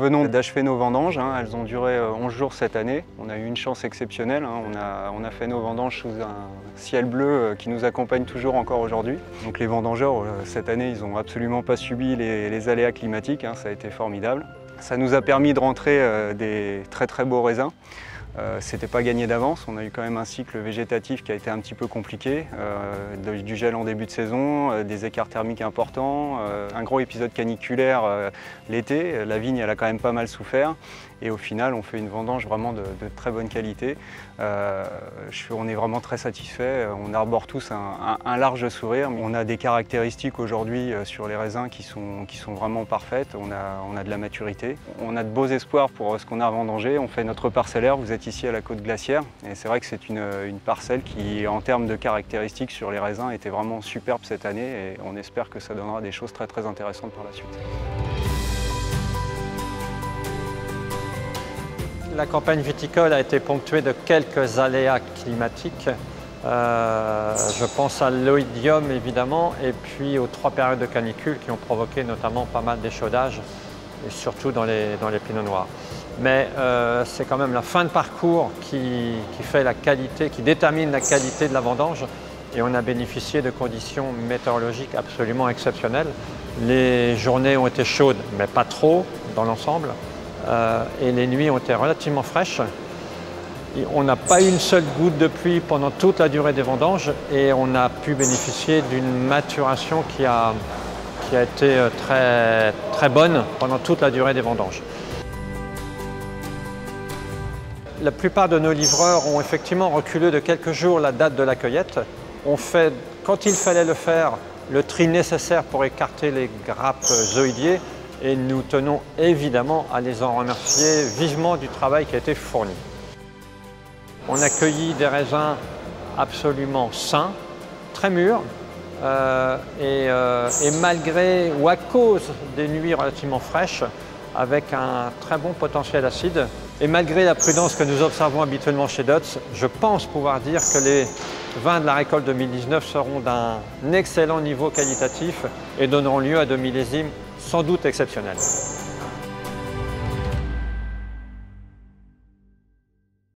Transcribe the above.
venons d'achever nos vendanges, hein. Elles ont duré 11 jours cette année. On a eu une chance exceptionnelle, hein. On a fait nos vendanges sous un ciel bleu qui nous accompagne toujours encore aujourd'hui. Donc les vendangeurs, cette année, ils n'ont absolument pas subi les aléas climatiques, hein. Ça a été formidable. Ça nous a permis de rentrer des très beaux raisins. C'était pas gagné d'avance, on a eu quand même un cycle végétatif qui a été un petit peu compliqué, du gel en début de saison, des écarts thermiques importants, un gros épisode caniculaire l'été, la vigne elle a quand même pas mal souffert et au final on fait une vendange vraiment de très bonne qualité. On est vraiment très satisfait, on arbore tous un large sourire. On a des caractéristiques aujourd'hui sur les raisins qui sont vraiment parfaites, on a de la maturité, on a de beaux espoirs pour ce qu'on a à vendanger, on fait notre parcellaire, vous êtes ici à la côte glaciaire et c'est vrai que c'est une parcelle qui en termes de caractéristiques sur les raisins était vraiment superbe cette année et on espère que ça donnera des choses très intéressantes par la suite. La campagne viticole a été ponctuée de quelques aléas climatiques. Je pense à l'oïdium évidemment et puis aux 3 périodes de canicule qui ont provoqué notamment pas mal d'échaudage et surtout dans les pinots noirs. Mais c'est quand même la fin de parcours qui fait la qualité, qui détermine la qualité de la vendange et on a bénéficié de conditions météorologiques absolument exceptionnelles. Les journées ont été chaudes mais pas trop dans l'ensemble et les nuits ont été relativement fraîches. On n'a pas eu une seule goutte de pluie pendant toute la durée des vendanges et on a pu bénéficier d'une maturation qui a été très bonne pendant toute la durée des vendanges. La plupart de nos livreurs ont effectivement reculé de quelques jours la date de la cueillette. On fait, quand il fallait le faire, le tri nécessaire pour écarter les grappes zooïdiées et nous tenons évidemment à les en remercier vivement du travail qui a été fourni. On a cueilli des raisins absolument sains, très mûrs et malgré ou à cause des nuits relativement fraîches avec un très bon potentiel acide. Et malgré la prudence que nous observons habituellement chez Dutz, je pense pouvoir dire que les vins de la récolte 2019 seront d'un excellent niveau qualitatif et donneront lieu à de millésimes sans doute exceptionnels.